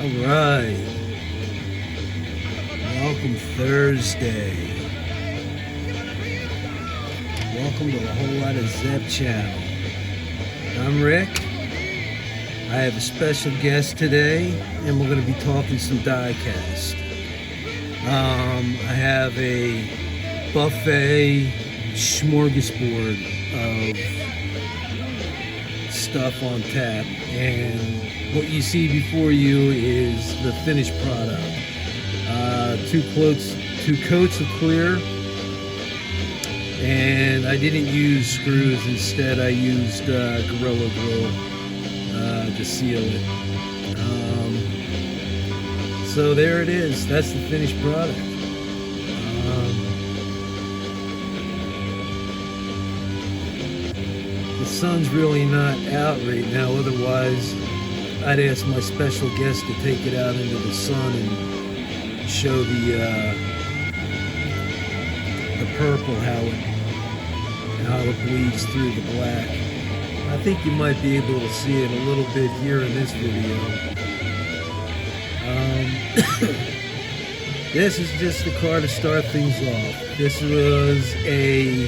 Alright, welcome Thursday. Welcome to a whole lot of Zep channel. I'm Rick. I have a special guest today, and we're going to be talking some diecast. I have a buffet smorgasbord of stuff on tap, and what you see before you is the finished product. Two coats of clear, and I didn't use screws. Instead, I used Gorilla Glue to seal it. So there it is. That's the finished product. The sun's really not out right now. Otherwise, I'd ask my special guest to take it out into the sun and show the purple, how it bleeds through the black. I think you might be able to see it a little bit here in this video. This is just the car to start things off. This was a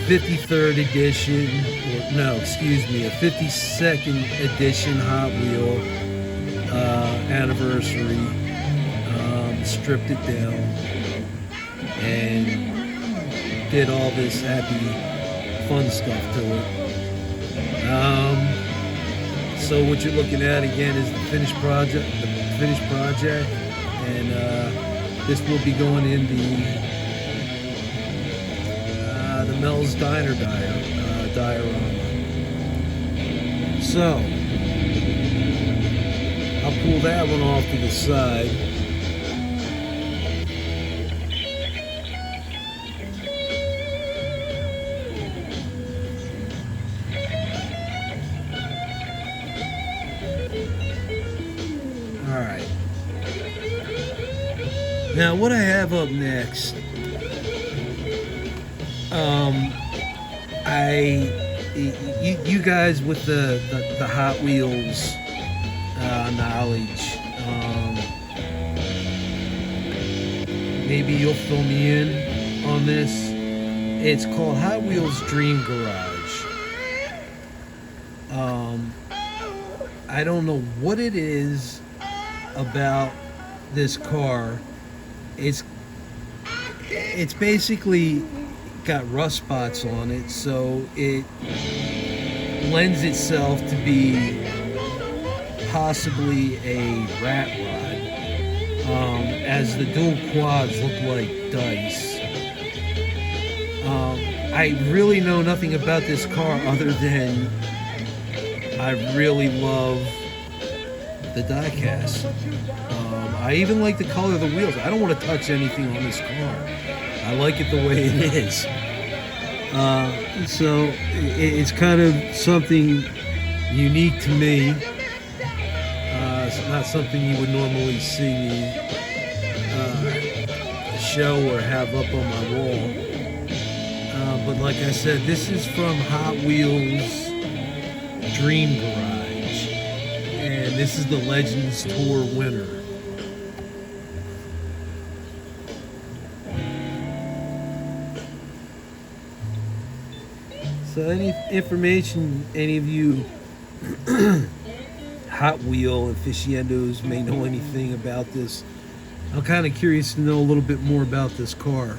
53rd edition, or no, excuse me, a 52nd edition Hot Wheel anniversary. Stripped it down and did all this happy, fun stuff to it. So what you're looking at again is the finished project, and this will be going in the Mel's Diner diorama. So I'll pull that one off to the side. Alright. Now what I have up next, you guys with the Hot Wheels knowledge, maybe you'll fill me in on this. It's called Hot Wheels Dream Garage. I don't know what it is about this car. It's basically got rust spots on it, so it lends itself to be possibly a rat rod, as the dual quads look like dice. I really know nothing about this car other than I really love the diecast. I even like the color of the wheels. I don't want to touch anything on this car. I like it the way it is. So it's kind of something unique to me. It's not something you would normally see me show or have up on my wall. But like I said, this is from Hot Wheels Dream Garage, and this is the Legends Tour winner. So any information any of you Hot Wheel aficionados may know anything about this, I'm kind of curious to know a little bit more about this car.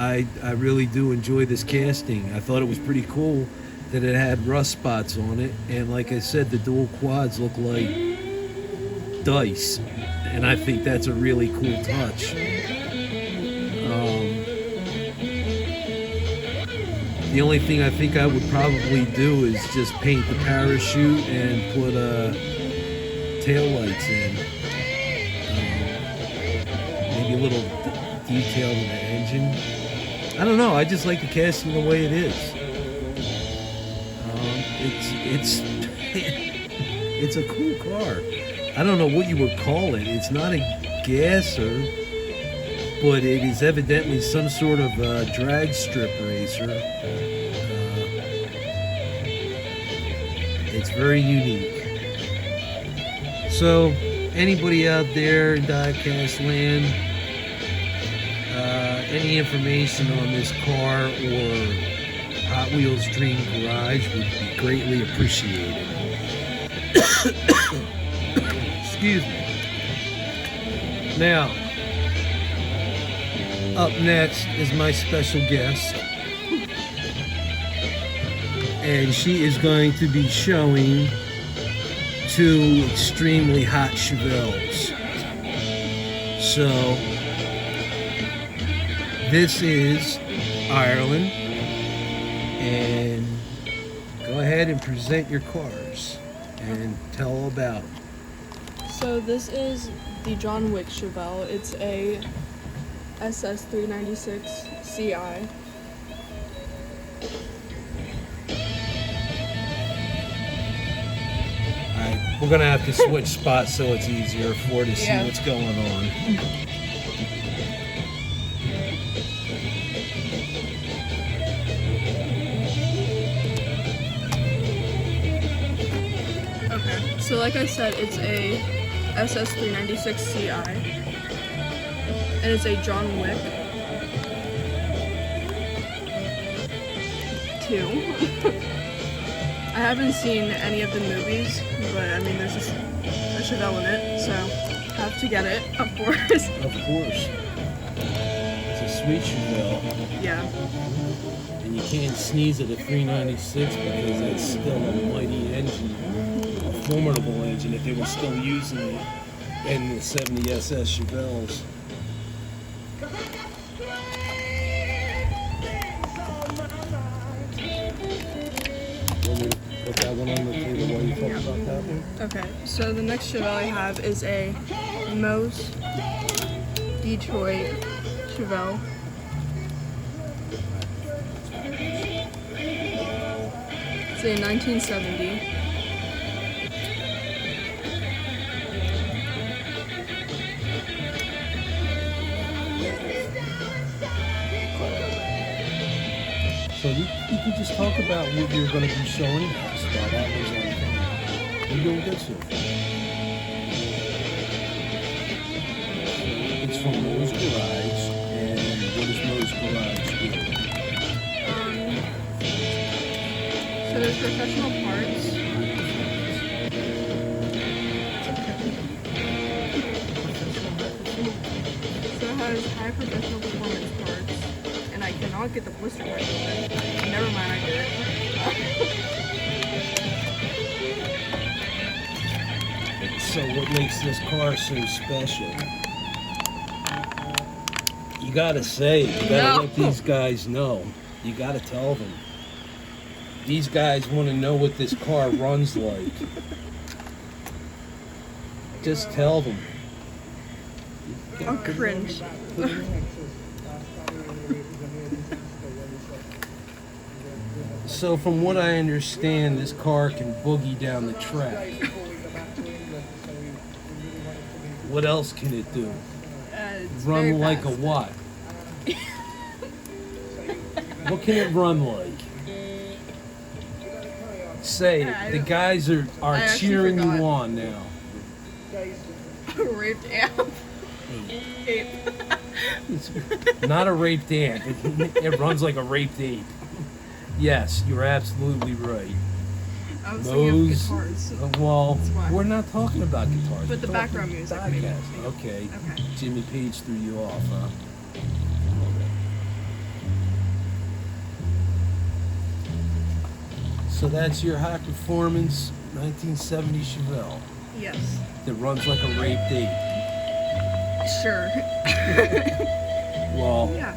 I really do enjoy this casting. I thought it was pretty cool that it had rust spots on it, and like I said, the dual quads look like dice, and I think that's a really cool touch. The only thing I think I would probably do is just paint the parachute and put tail lights in. Maybe a little detail in the engine. I don't know. I just like the casting the way it is. It's a cool car. I don't know what you would call it. It's not a gasser, but it is evidently some sort of drag strip racer. It's very unique. So, anybody out there in diecast land, any information on this car or Hot Wheels Dream Garage would be greatly appreciated. Excuse me. Now, up next is my special guest, and she is going to be showing two extremely hot Chevelles. So, this is Ireland, and go ahead and present your cars and tell all about them. So this is the John Wick Chevelle. It's a SS 396 CI. Alright, we're gonna have to switch spots so it's easier for her to see what's going on. Okay, so like I said, it's a SS 396 CI, and it's a John Wick 2. I haven't seen any of the movies, but I mean, there's just a Chevelle in it, so have to get it, of course. Of course. It's a sweet Chevelle. Yeah. And you can't sneeze at a 396 because that's still a mighty engine. A formidable engine if they were still using it in the 70 SS Chevelles. Want me to put that one on the table while you talk about that one? Okay, so the next Chevelle I have is a Mose Detroit Chevelle. It's a 1970. So you can just talk about what you're going to be showing next while that was on. You're doing good so far. It's from Moe's Garage, and what does Moe's Garage do? So there's professional parts. So it has high professional performance parts, and I cannot get the blister part open. Never mind, I did it. So what makes this car so special? You gotta say it. You gotta let these guys know. You gotta tell them. These guys want to know what this car runs like. Just tell them. I'll cringe. So from what I understand, this car can boogie down the track. What else can it do? Run like a what? What can it run like? Say it. The guys are cheering you on now. Raped amp. Ape. It's not a raped ant. It runs like a raped ape. Yes, you're absolutely right. I was thinking of guitars. Well, we're not talking about guitars. But the background music, maybe. Okay. Jimmy Page threw you off, huh? So that's your high performance 1970 Chevelle. Yes. That runs like a raped ape. Sure. Well, yeah.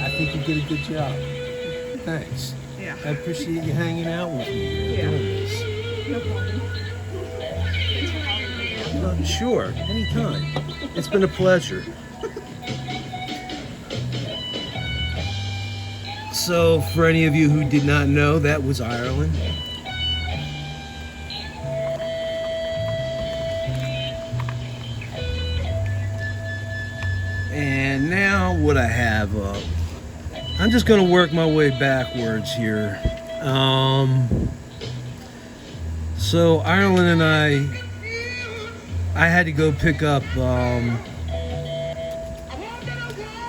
I think you did a good job. Thanks. Yeah. I appreciate you hanging out with me. Yeah. Doing this. No problem. Thanks for having me. Sure, anytime. It's been a pleasure. So, for any of you who did not know, that was Ireland. And now what I have up, I'm just going to work my way backwards here. So Ireland and I I had to go pick up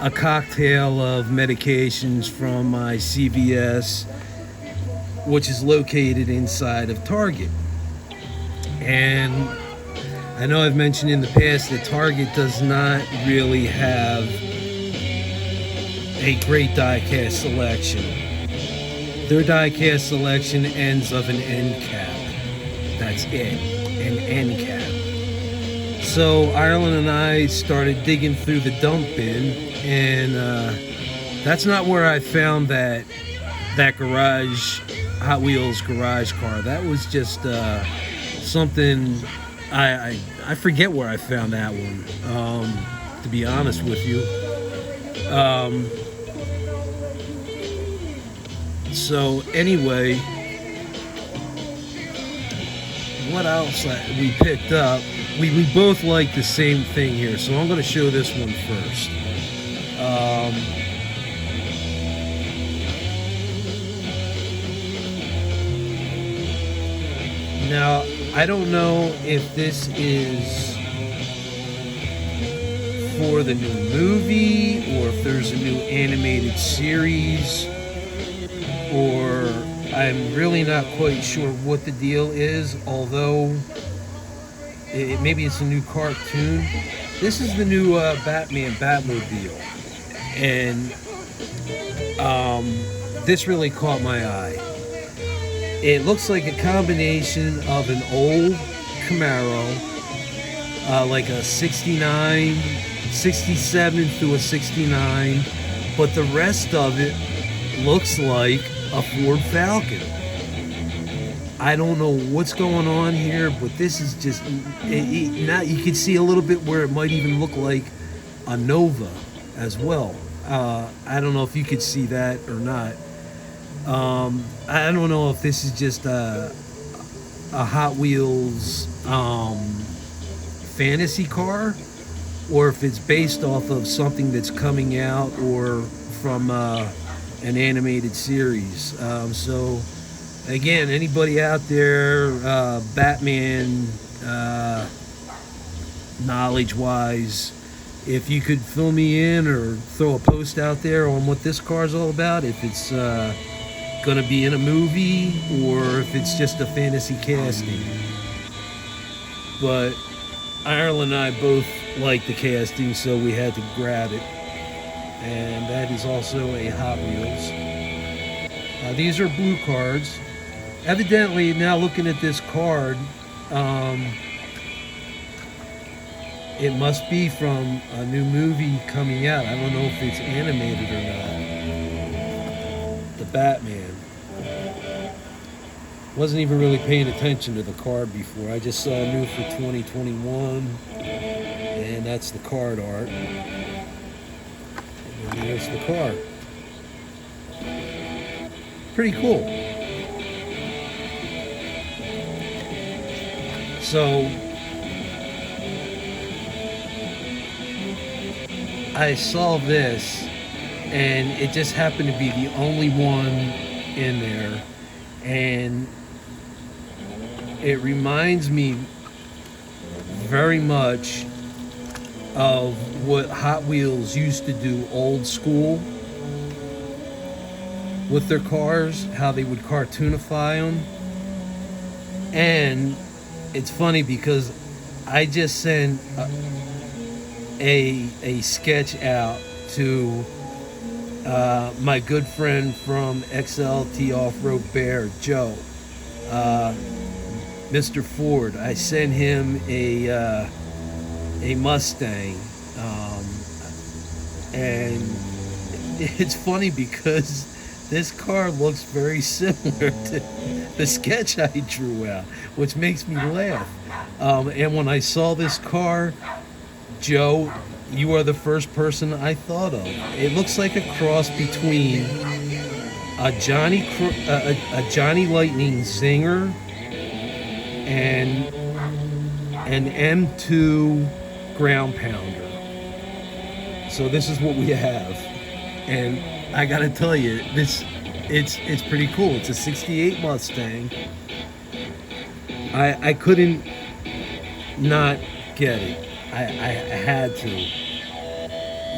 a cocktail of medications from my CVS, which is located inside of Target. And I know I've mentioned in the past that Target does not really have a great die-cast selection. Their die-cast selection ends of an end cap. That's it, an end cap. So Ireland and I started digging through the dump bin, and that's not where I found that garage, Hot Wheels garage car. That was just something, I forget where I found that one, to be honest with you. So anyway, what else we picked up? We both like the same thing here, so I'm going to show this one first. Now, I don't know if this is for the new movie or if there's a new animated series, or I'm really not quite sure what the deal is, although maybe it's a new cartoon. This is the new Batman Batmobile, and this really caught my eye. It looks like a combination of an old Camaro, like a 69, 67 through a 69, but the rest of it looks like a Ford Falcon. I don't know what's going on here, but this is just now you can see a little bit where it might even look like a Nova as well. I don't know if you could see that or not. I don't know if this is just a Hot Wheels fantasy car, or if it's based off of something that's coming out or from an animated series. So again, anybody out there, Batman knowledge-wise, if you could fill me in or throw a post out there on what this car is all about, if it's going to be in a movie or if it's just a fantasy casting. But Ireland and I both like the casting, so we had to grab it. And that is also a Hot Wheels. These are blue cards. Evidently, now looking at this card, it must be from a new movie coming out. I don't know if it's animated or not. The Batman. Wasn't even really paying attention to the card before. I just saw new for 2021, and that's the card art. And there's the card. Pretty cool. So I saw this, and it just happened to be the only one in there, and it reminds me very much of what Hot Wheels used to do old school with their cars, how they would cartoonify them. And it's funny because I just sent a sketch out to my good friend from XLT Off-Road Bear, Joe, Mr. Ford. I sent him a Mustang, and it's funny because this car looks very similar to the sketch I drew out, which makes me laugh. And when I saw this car, Joe, you are the first person I thought of. It looks like a cross between a Johnny Lightning Zinger and an M2 ground pounder. So this is what we have, and I gotta tell you, it's pretty cool. It's a 68 Mustang. I couldn't not get it. I had to.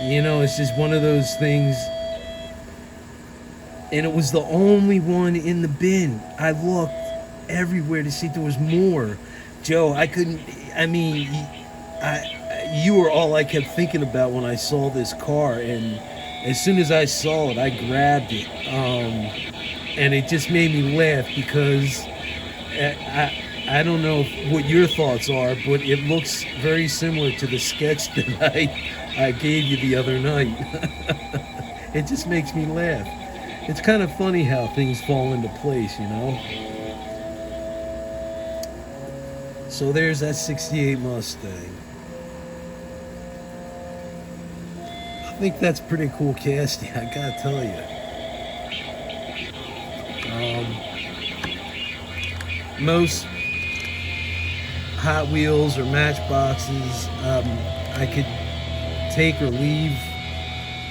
You know, it's just one of those things. And it was the only one in the bin. I looked everywhere to see if there was more. Joe, I couldn't. I mean, you were all I kept thinking about when I saw this car. And as soon as I saw it, I grabbed it. And it just made me laugh because I don't know what your thoughts are, but it looks very similar to the sketch that I gave you the other night. It just makes me laugh. It's kind of funny how things fall into place, you know? So there's that 68 Mustang. I think that's pretty cool casting, I gotta tell you. Most Hot Wheels or Matchboxes I could take or leave,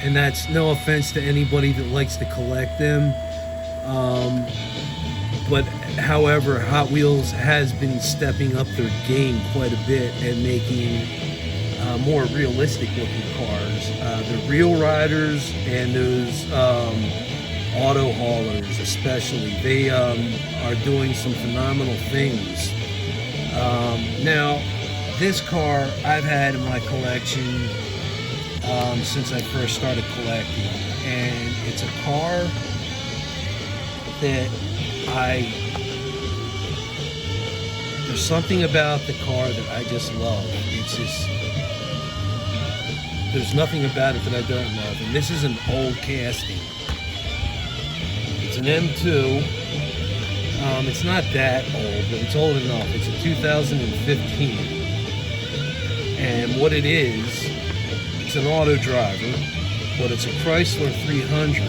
and that's no offense to anybody that likes to collect them, but however, Hot Wheels has been stepping up their game quite a bit and making more realistic looking cars. The Real Riders and those auto haulers especially, they are doing some phenomenal things. Now, this car I've had in my collection since I first started collecting, and it's a car that there's something about the car that I just love. It's just, there's nothing about it that I don't love, and this is an old casting. It's an M2. It's not that old, but it's old enough. It's a 2015. And what it is, it's an auto driver, but it's a Chrysler 300.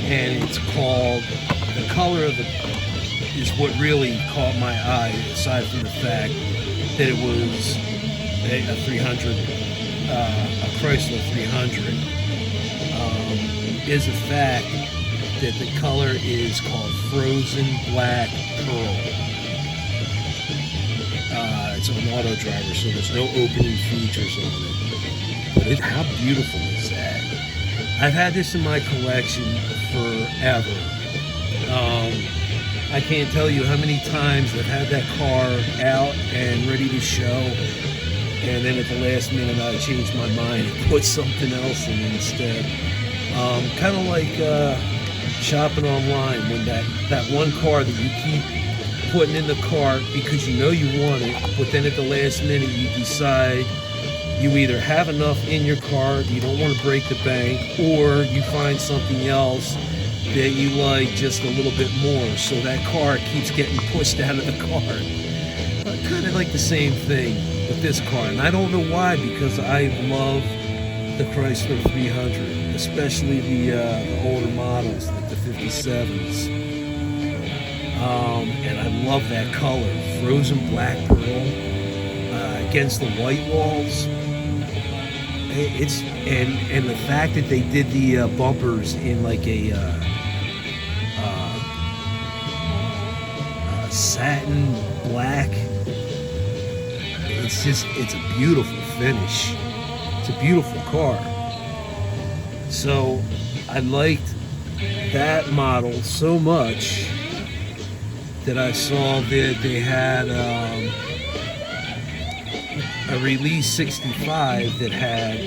And it's called, the color of it is what really caught my eye, aside from the fact that it was a 300, a Chrysler 300, is the fact that the color is called Frozen Black Pearl. It's an auto driver, so there's no opening features on it. But how beautiful is that? I've had this in my collection forever. I can't tell you how many times I've had that car out and ready to show, and then at the last minute I changed my mind and put something else in instead. Kind of like shopping online, when that one car that you keep putting in the cart because you know you want it, but then at the last minute you decide you either have enough in your cart, you don't want to break the bank, or you find something else that you like just a little bit more, so that car keeps getting pushed out of the cart. Kind of like the same thing with this car, and I don't know why, because I love the Chrysler 300, especially the older models, like the 57s. And I love that color, Frozen Black Pearl, against the white walls. It's and the fact that they did the bumpers in like a satin black. It's a beautiful finish. It's a beautiful car. So I liked that model so much that I saw that they had a release 65 that had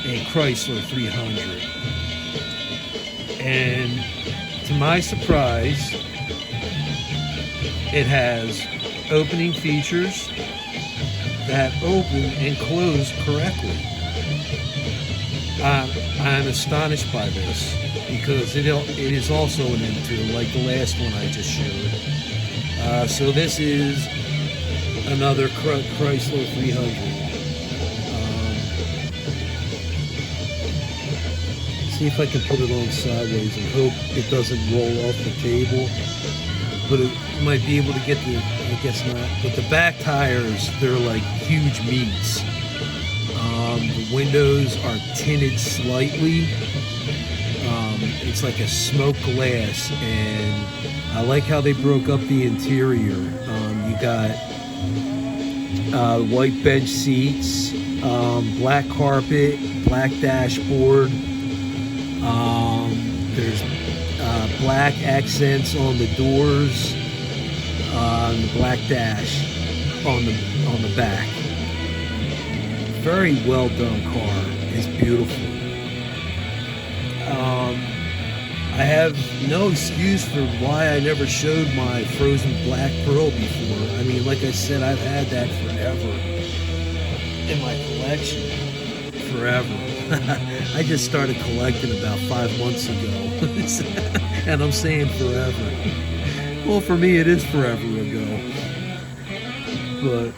a Chrysler 300. And to my surprise, it has opening features that open and close correctly. I'm astonished by this because it is also an M2 like the last one I just showed. So this is another Chrysler 300. See if I can put it on sideways and hope it doesn't roll off the table. But it might be able to get the, I guess not. But the back tires, they're like huge meats. The windows are tinted slightly. It's like a smoked glass, and I like how they broke up the interior. You got white bench seats, black carpet, black dashboard. There's black accents on the doors, and the black dash on the back. Very well done car. It's beautiful. I have no excuse for why I never showed my frozen black pearl before. I mean, like I said, I've had that forever in my collection. Forever. I just started collecting about 5 months ago. And I'm saying forever. Well, for me, it is forever ago. But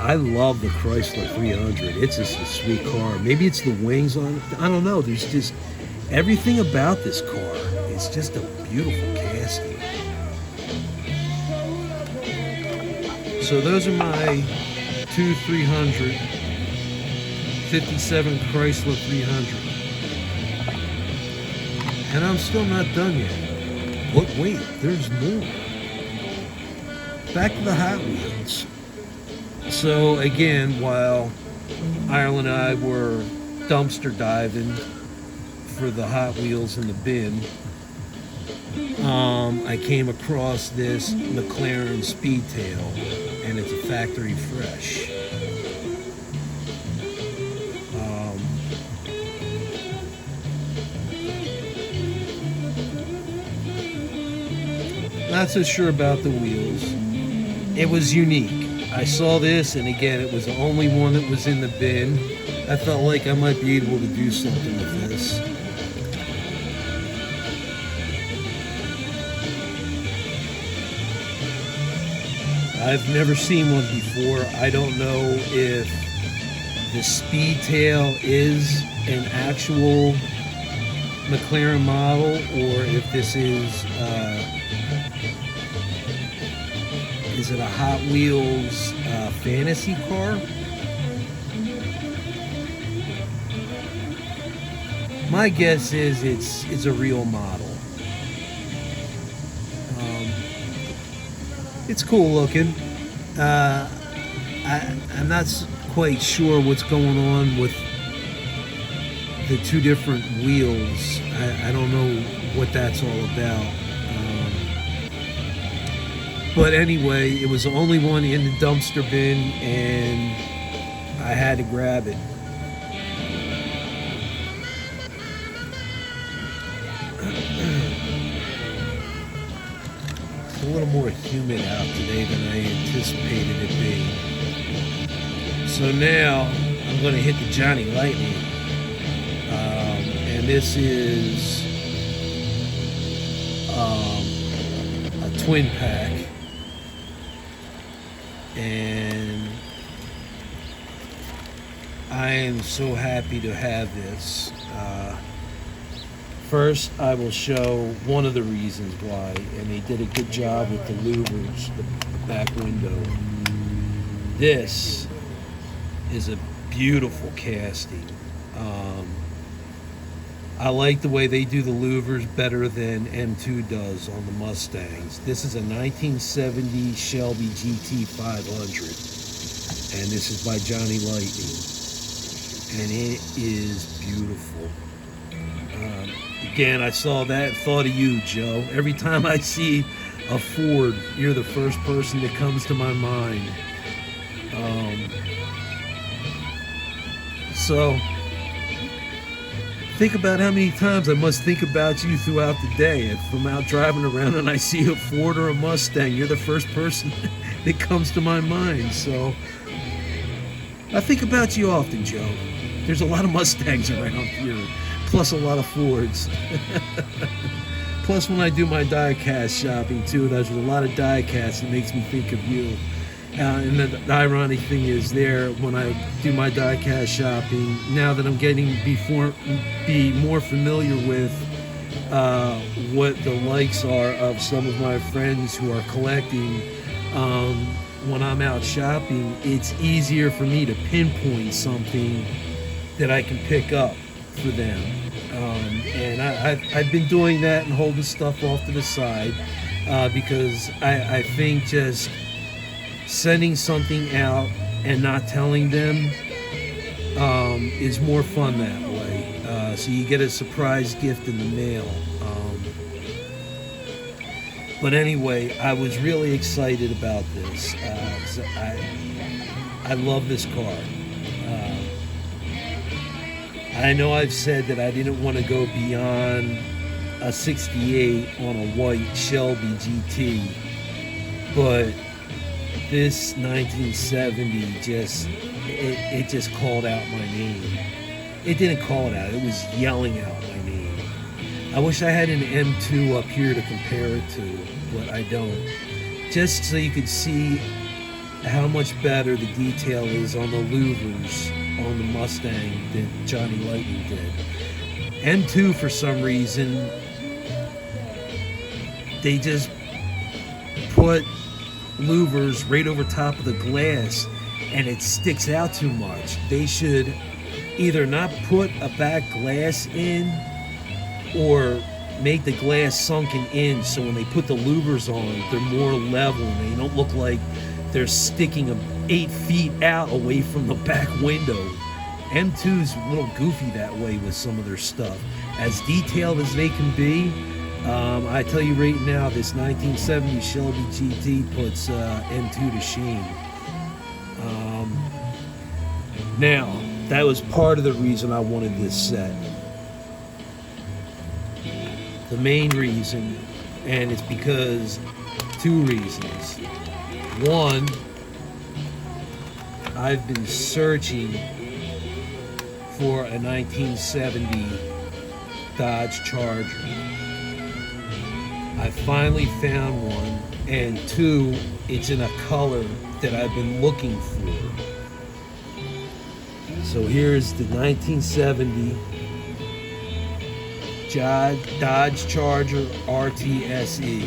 I love the Chrysler 300. It's just a sweet car. Maybe it's the wings on it. I don't know. There's just everything about this car. It's just a beautiful casting. So those are my two 300, 57 Chrysler 300. And I'm still not done yet. But wait, there's more. Back to the Hot Wheels. So again, while Ireland and I were dumpster diving for the Hot Wheels in the bin, I came across this McLaren Speedtail, and it's a factory fresh. Not so sure about the wheels. It was unique. I saw this, and again, it was the only one that was in the bin. I felt like I might be able to do something with this. I've never seen one before. I don't know if the Speedtail is an actual McLaren model or if this is it a Hot Wheels fantasy car? My guess is it's a real model. It's cool looking. I'm not quite sure what's going on with the two different wheels. I don't know what that's all about. But anyway, it was the only one in the dumpster bin, and I had to grab it. It's a little more humid out today than I anticipated it being. So now I'm going to hit the Johnny Lightning. And this is a twin pack. And I am so happy to have this. First, I will show one of the reasons why, and they did a good job with the louvers, the back window. This is a beautiful casting. I like the way they do the louvers better than M2 does on the Mustangs. This is a 1970 Shelby GT 500, and this is by Johnny Lightning, and it is beautiful. Again, I saw that and thought of you, Joe. Every time I see a Ford, you're the first person that comes to my mind. So think about how many times I must think about you throughout the day. If I'm out driving around and I see a Ford or a Mustang, you're the first person that comes to my mind. So I think about you often, Joe. There's a lot of Mustangs around here, plus a lot of Fords. Plus, when I do my die-cast shopping too, there's a lot of die-casts that makes me think of you. And the ironic thing is there, when I do my die-cast shopping, now that I'm getting be more familiar with what the likes are of some of my friends who are collecting, when I'm out shopping, it's easier for me to pinpoint something that I can pick up for them. And I've been doing that and holding stuff off to the side. because I think just sending something out and not telling them is more fun that way. So you get a surprise gift in the mail. But anyway, I was really excited about this. 'Cause I love this car. I know I've said that I didn't want to go beyond a 68 on a white Shelby GT, but this 1970 it just called out my name. It didn't call it out, it was yelling out my name. I wish I had an M2 up here to compare it to, but I don't. Just so you could see how much better the detail is on the louvers on the Mustang than Johnny Lightning did. M2, for some reason, they just put louvers right over top of the glass and it sticks out too much. They should either not put a back glass in or make the glass sunken in, so when they put the louvers on, they're more level and they don't look like they're sticking 8 feet out away from the back window. M2's a little goofy that way with some of their stuff. As detailed as they can be, I tell you right now, this 1970 Shelby GT puts M2 to shame. Now, that was part of the reason I wanted this set. The main reason, and it's because 2 reasons. One, I've been searching for a 1970 Dodge Charger. I finally found one, and 2, it's in a color that I've been looking for. So here's the 1970 Dodge Charger RTSE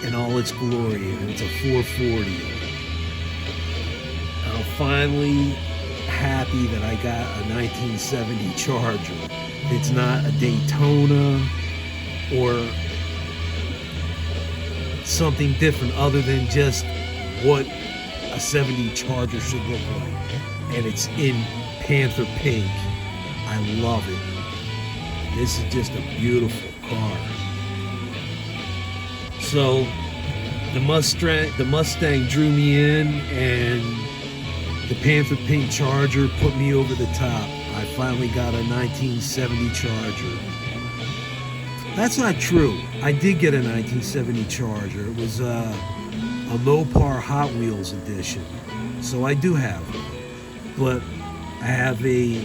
in all its glory, and it's a 440. I'm finally happy that I got a 1970 Charger. It's not a Daytona or something different other than just what a 70 Charger should look like. And it's in Panther Pink. I love it. This is just a beautiful car. So the Mustang drew me in, and the Panther Pink Charger put me over the top. I finally got a 1970 Charger. That's not true. I did get a 1970 Charger. It was a Mopar Hot Wheels edition. So I do have it. But I have a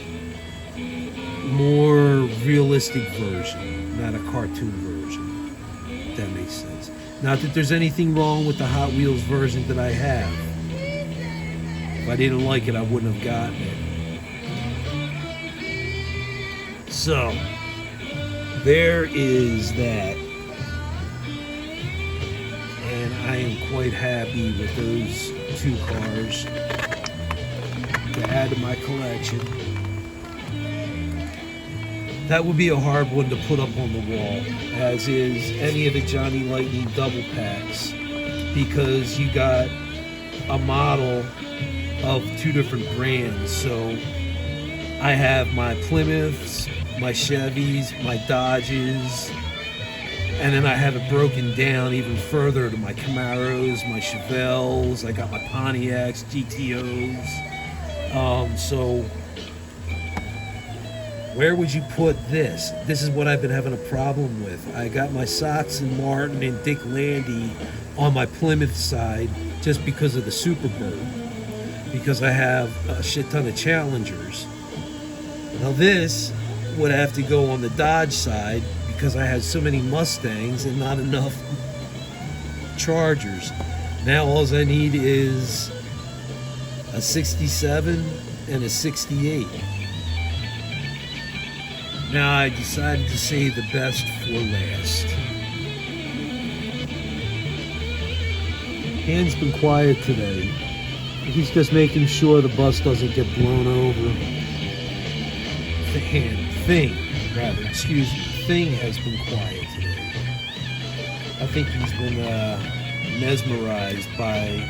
more realistic version, not a cartoon version, if that makes sense. Not that there's anything wrong with the Hot Wheels version that I have. If I didn't like it, I wouldn't have gotten it. So, there is that. And I am quite happy with those 2 cars to add to my collection. That would be a hard one to put up on the wall, as is any of the Johnny Lightning double packs, because you got a model of 2 different brands. So I have my Plymouths, my Chevys, my Dodges, and then I have it broken down even further to my Camaros, my Chevelles, I got my Pontiacs, GTOs. So where would you put this? This is what I've been having a problem with. I got my Sox and Martin and Dick Landy on my Plymouth side just because of the Superbird, because I have a shit ton of Challengers. Now this would have to go on the Dodge side because I have so many Mustangs and not enough Chargers. Now all I need is a 67 and a 68. Now I decided to save the best for last. Han's been quiet today. He's just making sure the bus doesn't get blown over. Thing has been quiet today. I think he's been mesmerized by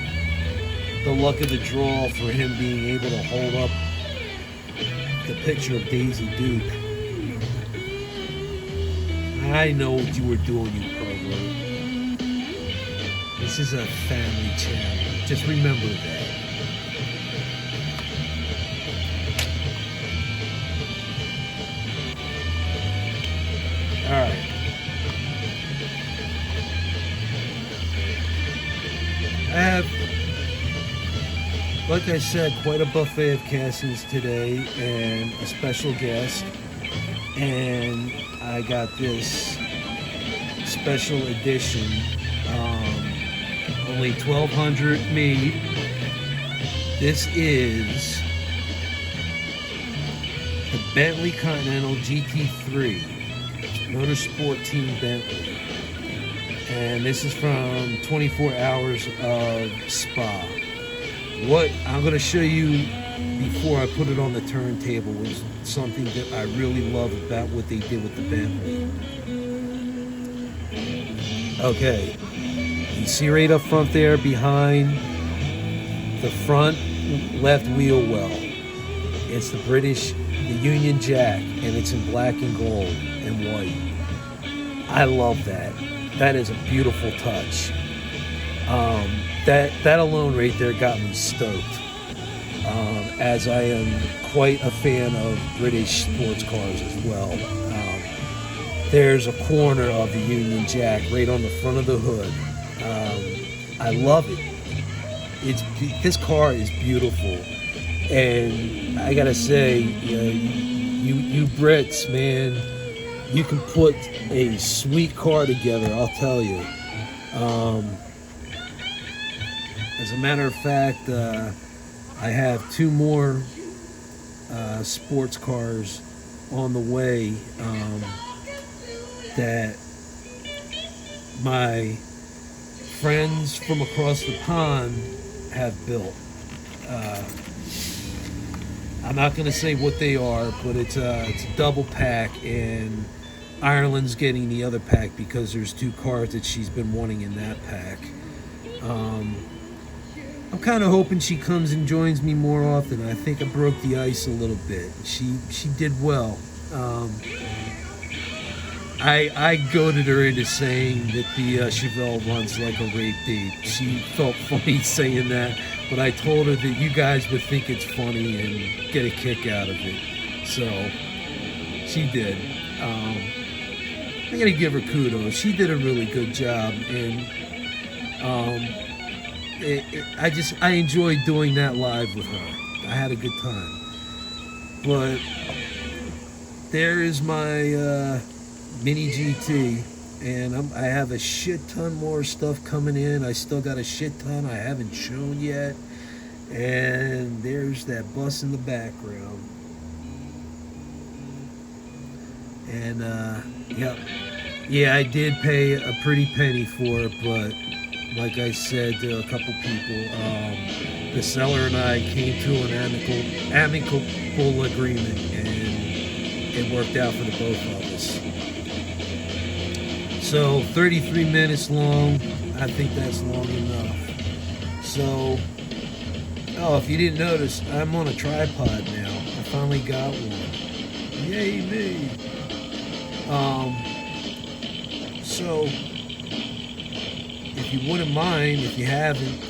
the luck of the draw for him being able to hold up the picture of Daisy Duke. I know what you were doing, you pervert. This is a family channel. Just remember that. Alright. I have, like I said, quite a buffet of castings today and a special guest. And I got this special edition, only 1,200 made. This is the Bentley Continental GT3 Motorsport Team Bentley. And this is from 24 Hours of Spa. What I'm going to show you before I put it on the turntable was something that I really love about what they did with the Bentley. Okay, you see right up front there behind the front left wheel well. It's the Union Jack, and it's in black and gold and white. I love that. That is a beautiful touch. That alone right there got me stoked. As I am quite a fan of British sports cars as well. There's a corner of the Union Jack right on the front of the hood. I love it. This car is beautiful, and I gotta say, you Brits, man, you can put a sweet car together. I'll tell you. As a matter of fact, I have 2 more sports cars on the way that my friends from across the pond have built. I'm not going to say what they are, but it's a double pack, and Ireland's getting the other pack because there's 2 cars that she's been wanting in that pack. I'm kind of hoping she comes and joins me more often. I think I broke the ice a little bit. She did well. I goaded her into saying that the Chevelle runs like a rape date. She felt funny saying that, but I told her that you guys would think it's funny and get a kick out of it. So she did. I gotta give her kudos. She did a really good job, and I enjoyed doing that live with her. I had a good time. But there is my Mini GT, and I have a shit ton more stuff coming in. I still got a shit ton I haven't shown yet. And there's that bus in the background. And yeah, I did pay a pretty penny for it, but like I said to a couple people, the seller and I came to an amicable agreement, and it worked out for the both of us. So 33 minutes long, I think that's long enough. So, if you didn't notice, I'm on a tripod now. I finally got one. Yay me! So, if you wouldn't mind, if you haven't,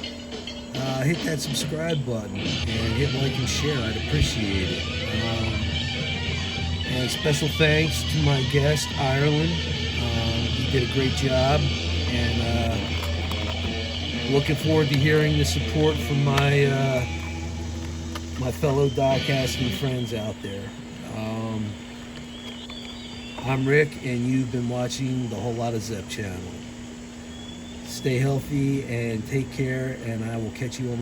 hit that subscribe button and hit like and share. I'd appreciate it. And special thanks to my guest, Ireland. He did a great job, and looking forward to hearing the support from my my fellow diecasting friends out there. I'm Rick, and you've been watching the Whole Lot of Zep channel. Stay healthy and take care, and I will catch you on